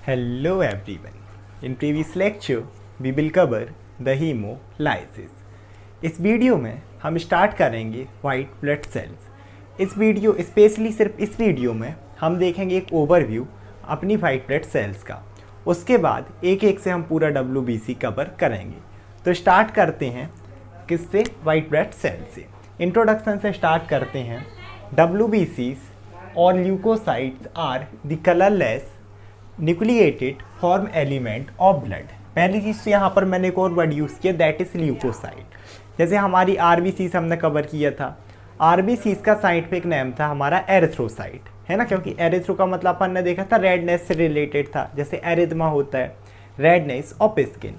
Hello everyone. In previous lecture, we will cover the hemolysis. इस video में हम start करेंगे वाइट ब्लड सेल्स। इस वीडियो स्पेशली सिर्फ इस वीडियो में हम देखेंगे एक ओवरव्यू अपनी वाइट ब्लड सेल्स का। उसके बाद एक एक से हम पूरा WBC कवर करेंगे। तो स्टार्ट करते हैं किससे? वाइट ब्लड सेल से। इंट्रोडक्शन से स्टार्ट करते हैं। WBCs और leucocytes are the colourless nucleated form element of blood. पहली चीज़ तो यहाँ पर मैंने एक और वर्ड यूज़ किया, दैट इज़ ल्यूकोसाइट। जैसे हमारी RBCs हमने कवर किया था, RBCs का साइंटिफिक नेम था हमारा एरिथ्रोसाइट, है ना, क्योंकि एरिथ्रो का मतलब अपन ने देखा था रेडनेस से रिलेटेड था। जैसे एरिथमा होता है redness of skin,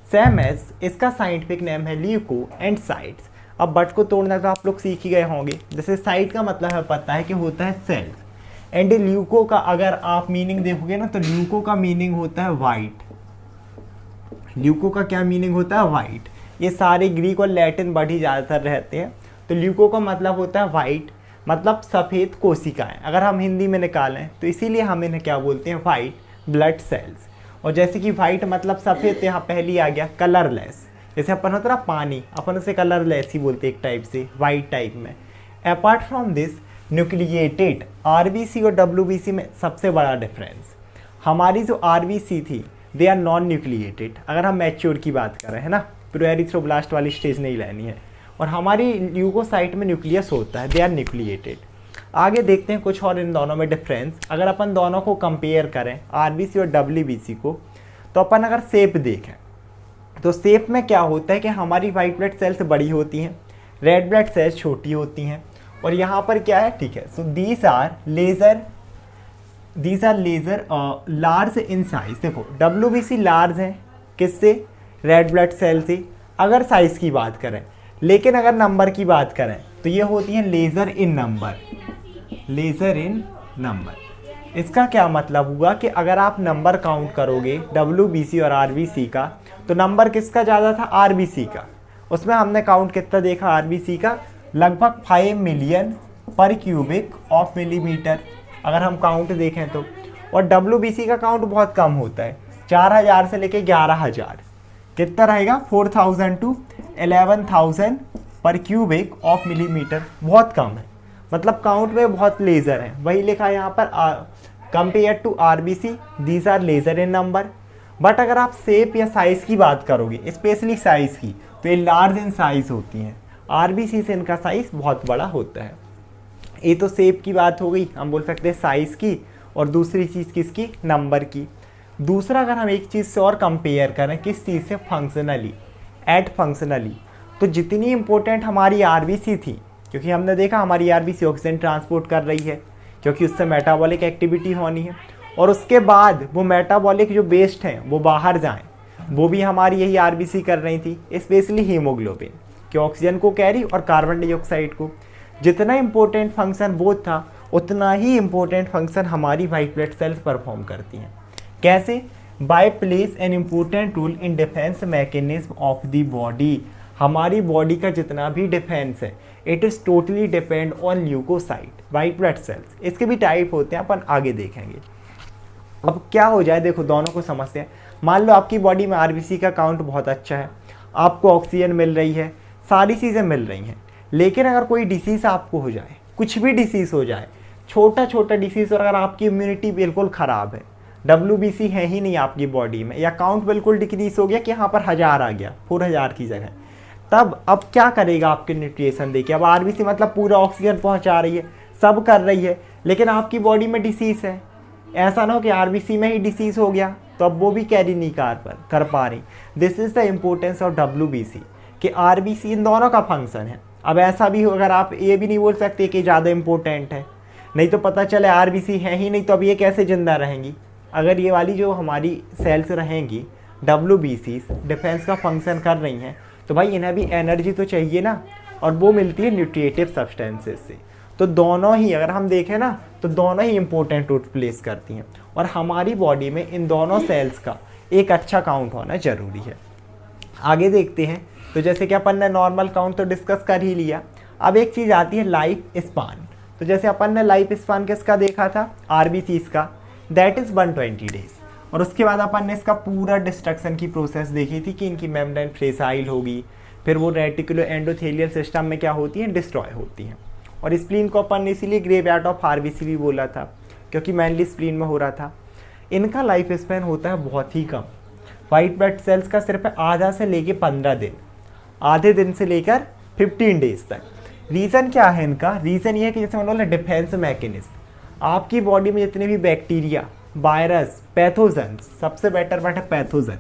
same as इसका साइंटिफिक नेम है ल्यूको एंड साइट्स। अब बट को तोड़ना तो आप लोग सीख ही गए होंगे। जैसे साइट का मतलब है पता है कि होता है सेल्स, एंड ल्यूको का अगर आप मीनिंग देखोगे ना तो ल्यूको का मीनिंग होता है वाइट। ल्यूको का क्या मीनिंग होता है? वाइट। ये सारे ग्रीक और लैटिन वर्ड ही ज़्यादातर रहते हैं। तो ल्यूको का मतलब होता है वाइट, मतलब सफ़ेद कोशिकाएं। अगर हम हिंदी में निकालें तो इसीलिए हम इन्हें क्या बोलते हैं? White blood sales. और जैसे कि वाइट मतलब सफ़ेद, यहाँ पहली आ गया कलरलेस। जैसे अपन होता ना पानी, अपन उसे कलरलेस ही बोलते एक टाइप से, वाइट टाइप में। Apart from this nucleated RBC और WBC में सबसे बड़ा डिफरेंस, हमारी जो RBC थी दे आर नॉन न्यूक्लिएटेड। अगर हम मैच्योर की बात कर रहे हैं ना, प्रोएरिथ्रोब्लास्ट वाली स्टेज नहीं लेनी है। और हमारी ल्यूकोसाइट में न्यूक्लियस होता है, दे आर न्यूक्लिएटेड। आगे देखते हैं कुछ और इन दोनों में डिफरेंस। अगर अपन दोनों को कंपेयर करें RBC और WBC को, तो अपन अगर शेप देखें तो शेप में क्या होता है कि हमारी वाइट ब्लड सेल्स बड़ी होती हैं, रेड ब्लड सेल्स छोटी होती हैं। और यहाँ पर क्या है? ठीक है, so these are lesser large in size. देखो WBC लार्ज है किससे? रेड ब्लड सेल से, अगर साइज की बात करें। लेकिन अगर नंबर की बात करें तो ये होती है लेजर इन नंबर। लेजर इन नंबर, इसका क्या मतलब हुआ कि अगर आप नंबर काउंट करोगे WBC और RBC का, तो नंबर किसका ज़्यादा था? RBC का। उसमें हमने काउंट कितना देखा RBC का? लगभग 5 मिलियन पर क्यूबिक ऑफ मिलीमीटर, अगर हम काउंट देखें तो। और WBC का काउंट बहुत कम होता है, 4000 से लेके 11000। कितना रहेगा? 4000 to 11000 पर क्यूबिक ऑफ मिलीमीटर, बहुत कम है। मतलब काउंट में बहुत लेज़र है। वही लिखा है यहाँ पर, compare to RBC these are lesser in number. But अगर आप शेप या साइज़ की बात करोगे, स्पेशली साइज़ की, तो ये लार्ज इन साइज़ होती हैं। RBC से इनका साइज़ बहुत बड़ा होता है। ये तो शेप की बात हो गई, हम बोल सकते हैं साइज़ की। और दूसरी चीज़ किसकी? नंबर की। दूसरा अगर हम एक चीज़ से और कंपेयर करें, किस चीज़ से? Functionally, at functionally. तो जितनी इंपॉर्टेंट हमारी RBC थी, क्योंकि हमने देखा हमारी RBC ऑक्सीजन ट्रांसपोर्ट कर रही है, क्योंकि उससे मेटाबॉलिक एक्टिविटी होनी है। और उसके बाद वो मेटाबॉलिक जो वेस्ट हैं वो बाहर जाएं, वो भी हमारी यही RBC कर रही थी, स्पेशली हीमोग्लोबिन, कि ऑक्सीजन को कैरी और कार्बन डाइऑक्साइड को। जितना इम्पोर्टेंट फंक्शन वो था, उतना ही इम्पोर्टेंट फंक्शन हमारी वाइट ब्लड सेल्स परफॉर्म करती हैं। कैसे? By plays an important role in defence mechanism of the body. हमारी बॉडी का जितना भी डिफेंस है, it is totally depend on leucocyte, white blood cells. इसके भी टाइप होते हैं, अपन आगे देखेंगे। अब क्या हो जाए, देखो दोनों को समझते हैं। मान लो आपकी बॉडी में RBC का काउंट बहुत अच्छा है, आपको ऑक्सीजन मिल रही है, सारी चीज़ें मिल रही हैं। लेकिन अगर कोई डिसीज़ आपको हो जाए, कुछ भी डिसीज़ हो जाए, छोटा छोटा डिसीज़, और अगर आपकी इम्यूनिटी बिल्कुल ख़राब है, WBC है ही नहीं आपकी बॉडी में, या काउंट बिल्कुल डिक्रीज हो गया कि यहाँ पर 1000 आ गया 4000 की जगह, तब अब क्या करेगा आपके न्यूट्रिशन देखिए। अब RBC मतलब पूरा ऑक्सीजन पहुँचा रही है, सब कर रही है, लेकिन आपकी बॉडी में डिसीज़ है। ऐसा ना हो कि RBC में ही डिसीज़ हो गया तो अब वो भी कैरी नहीं कर पा रही। This is the importance of WBC, कि RBC इन दोनों का फंक्शन है। अब ऐसा भी हो, अगर आप ये भी नहीं बोल सकते कि ज़्यादा इम्पोर्टेंट है, नहीं तो पता चले RBC है ही नहीं, तो अब ये कैसे ज़िंदा रहेंगी? अगर ये वाली जो हमारी सेल्स रहेंगी WBCs डिफेंस का फंक्शन कर रही हैं, तो भाई इन्हें भी एनर्जी तो चाहिए ना, और वो मिलती है न्यूट्रिएटिव सब्सटेंसेस से। तो दोनों ही अगर हम देखें ना, तो दोनों ही इंपॉर्टेंट रोल प्लेस करती हैं। और हमारी बॉडी में इन दोनों सेल्स का एक अच्छा काउंट होना ज़रूरी है। आगे देखते हैं। तो जैसे कि अपन ने नॉर्मल काउंट तो डिस्कस कर ही लिया। अब एक चीज़ आती है लाइफ स्पान। तो जैसे अपन ने लाइफ स्पान किसका देखा था? RBCs का, दैट इज़ 120 डेज। और उसके बाद अपन ने इसका पूरा डिस्ट्रक्शन की प्रोसेस देखी थी कि इनकी मेम्ब्रेन फ्रेसाइल होगी, फिर वो रेटिकुलो एंडोथेलियल सिस्टम में क्या होती हैं, डिस्ट्रॉय होती हैं। और स्प्लीन को अपन ने इसीलिए ग्रेवयार्ड ऑफ आरबीसी भी बोला था, क्योंकि मेनली स्प्लीन में हो रहा था। इनका लाइफ स्पैन होता है बहुत ही कम। वाइट ब्लड सेल्स का सिर्फ आधा से लेके 15 दिन, आधे दिन से लेकर 15 डेज तक। रीज़न क्या है इनका? रीज़न ये है कि जैसे मैंने बोला डिफेंस मैकेनिज्म, आपकी बॉडी में जितने भी बैक्टीरिया, वायरस, पैथोजन, सबसे बेटर पार्ट है पैथोजन,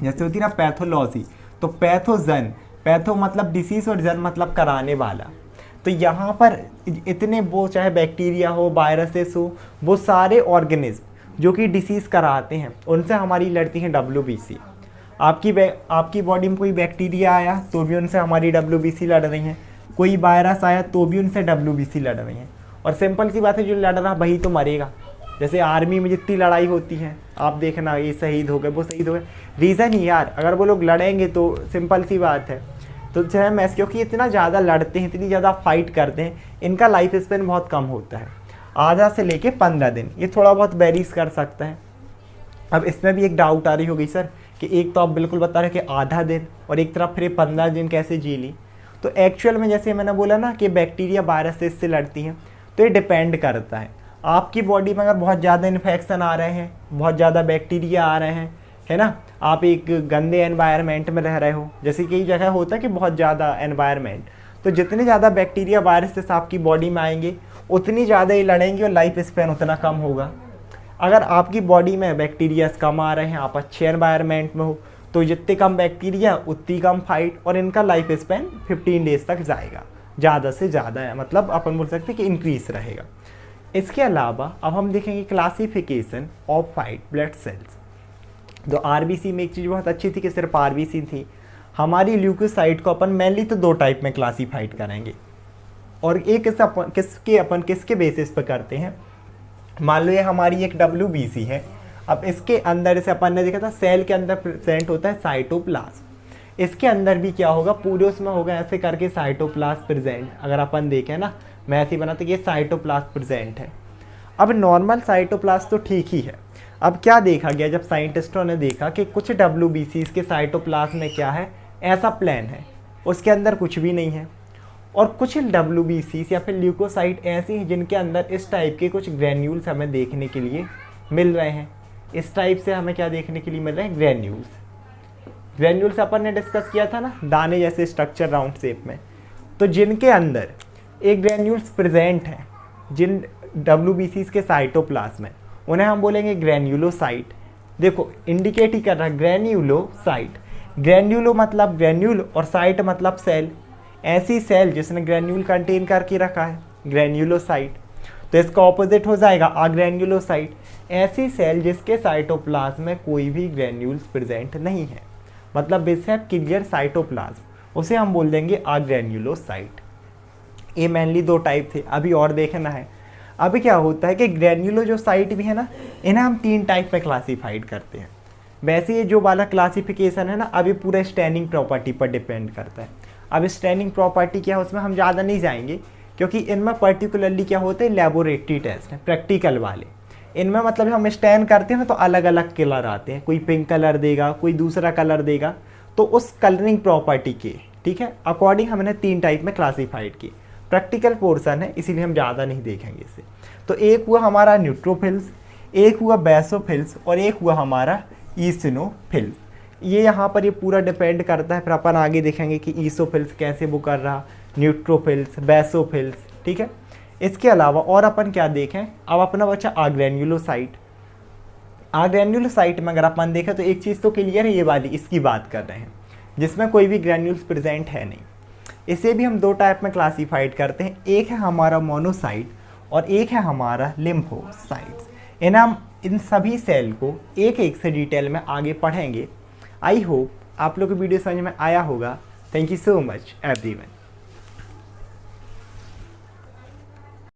जैसे होती है ना पैथोलॉजी, तो पैथोजन, पैथो मतलब डिसीज और जन मतलब कराने वाला। तो यहाँ पर इतने वो चाहे बैक्टीरिया हो, वायरसेस हो, वो सारे ऑर्गेनिज्म जो कि डिसीज़ कराते हैं, उनसे हमारी लड़ती हैं WBC। आपकी बॉडी में कोई बैक्टीरिया आया तो भी उनसे हमारी WBC लड़ रही हैं, कोई वायरस आया तो भी उनसे WBC लड़ रही हैं। और सिंपल सी बात है, जो लड़ रहा वही तो मरेगा। जैसे आर्मी में जितनी लड़ाई होती है, आप देखना, ये शहीद हो गए, वो शहीद हो गए, रीज़न ही यार, अगर वो लोग लड़ेंगे तो सिंपल सी बात है। तो चाहे मैच, क्योंकि इतना ज़्यादा लड़ते हैं, इतनी ज़्यादा फाइट करते हैं, इनका लाइफ स्पेन बहुत कम होता है, आधा से लेके 15 दिन। ये थोड़ा बहुत वेरीज कर सकता है। अब इसमें भी एक डाउट आ रही होगी सर कि एक तो आप बिल्कुल बता रहे कि आधा दिन, और एक तरफ फिर 15 दिन कैसे जी ली। तो एक्चुअल में जैसे मैंने बोला ना कि बैक्टीरिया वायरस से इससे लड़ती हैं, तो ये डिपेंड करता है आपकी बॉडी में अगर बहुत ज़्यादा इन्फेक्शन आ रहे हैं, बहुत ज़्यादा बैक्टीरिया आ रहे हैं, है ना, आप एक गंदे एनवायरनमेंट में रह रहे हो, जैसे कई जगह होता है कि बहुत ज़्यादा एनवायरनमेंट, तो जितने ज़्यादा बैक्टीरिया वायरसेस आपकी बॉडी में आएंगे उतनी ज़्यादा ही लड़ेंगे और लाइफ स्पैन उतना कम होगा। अगर आपकी बॉडी में बैक्टीरियाज कम आ रहे हैं, आप अच्छे एनवायरनमेंट में हो, तो जितने कम बैक्टीरिया उतनी कम फाइट, और इनका लाइफ स्पैन 15 डेज तक जाएगा, ज़्यादा से ज़्यादा है, मतलब अपन बोल सकते हैं कि इंक्रीज रहेगा। इसके अलावा अब हम देखेंगे classification of white blood sales. तो आरबीसी में एक चीज़ बहुत अच्छी थी कि सिर्फ आरबीसी थी। हमारी ल्यूकोसाइट को अपन मेनली तो 2 टाइप में क्लासीफाइड करेंगे, और एक किसके बेसिस पर करते हैं। मान लो ये हमारी एक WBC है। अब इसके अंदर, जैसे अपन ने देखा था सेल के अंदर प्रेजेंट होता है साइटोप्लाज्म, इसके अंदर भी क्या होगा, पूरे उसमें होगा ऐसे करके साइटोप्लाज्म प्रेजेंट। अगर अपन देखें ना, मैं ऐसे ही बनाता कि ये साइटोप्लाज्म प्रेजेंट है। अब नॉर्मल साइटोप्लाज्म तो ठीक ही है। अब क्या देखा गया, जब साइंटिस्टों ने देखा कि कुछ WBCs के साइटोप्लाज्म में क्या है, ऐसा प्लान है, उसके अंदर कुछ भी नहीं है, और कुछ WBCs या फिर ल्यूकोसाइट ऐसी हैं जिनके अंदर इस टाइप के कुछ ग्रैन्यूल्स हमें देखने के लिए मिल रहे हैं। इस टाइप से हमें क्या देखने के लिए मिल रहे हैं, ग्रैन्यूल्स अपन ने डिस्कस किया था ना, दाने जैसे स्ट्रक्चर राउंड शेप में। तो जिनके अंदर एक ग्रैन्यूल्स प्रेजेंट हैं, जिन WBCs के साइटोप्लाज्म में, उन्हें हम बोलेंगे ग्रैन्यूलोसाइट। देखो इंडिकेट ही कर रहा है ग्रैन्यूलोसाइट। ग्रैन्यूलो मतलब ग्रैन्यूल और साइट मतलब सेल, ऐसी सेल जिसने ग्रैन्यूल कंटेन करके रखा है, ग्रैन्यूलोसाइट। तो इसका ऑपोजिट हो जाएगा अग्रैन्यूलोसाइट, ऐसी सेल जिसके साइटोप्लाज्म में कोई भी ग्रैन्यूल्स प्रेजेंट नहीं है, मतलब दिस है क्लियर साइटोप्लाज्म, उसे हम बोल देंगे अग्रैन्यूलोसाइट। ये मेनली 2 टाइप थे, अभी और देखना है। अभी क्या होता है कि ग्रैन्यूलोसाइट भी है ना, इन्हें हम 3 टाइप में क्लासीफाइड करते हैं। वैसे ये जो वाला क्लासिफिकेशन है ना, अभी पूरा स्टैंडिंग प्रॉपर्टी पर डिपेंड करता है। अब स्टैंडिंग प्रॉपर्टी क्या है उसमें हम ज़्यादा नहीं जाएंगे, क्योंकि इनमें पर्टिकुलरली क्या होते हैं, लेबोरेटरी टेस्ट है, प्रैक्टिकल वाले। इनमें मतलब हम स्टैंड करते हैं ना, तो अलग अलग कलर आते हैं, कोई पिंक कलर देगा, कोई दूसरा कलर देगा, तो उस कलरिंग प्रॉपर्टी के, ठीक है, अकॉर्डिंग हमने 3 टाइप में क्लासीफाइड की। प्रैक्टिकल पोर्शन है, इसीलिए हम ज़्यादा नहीं देखेंगे इसे। तो एक हुआ हमारा न्यूट्रोफिल्स, एक हुआ बेसोफिल्स, और एक हुआ हमारा ईसिनोफिल्स। ये यहाँ पर ये पूरा डिपेंड करता है, फिर अपन आगे देखेंगे कि ईसोफिल्स कैसे वो कर रहा, न्यूट्रोफिल्स, बेसोफिल्स, ठीक है। इसके अलावा और अपन क्या देखें, अब अपना बच्चा अग्रैन्यूलोसाइट। अग्रैन्यूलोसाइट में अगर अपन देखें तो एक चीज़ तो क्लियर है, ये वाली इसकी बात कर रहे हैं, जिसमें कोई भी ग्रैन्यूल्स प्रेजेंट है नहीं। इसे भी हम 2 टाइप में क्लासीफाइड करते हैं, एक है हमारा मोनोसाइट और एक है हमारा लिम्फोसाइट्स। इन सभी सेल को एक एक से डिटेल में आगे पढ़ेंगे। आई होप आप लोग को वीडियो समझ में आया होगा। Thank you so much everyone.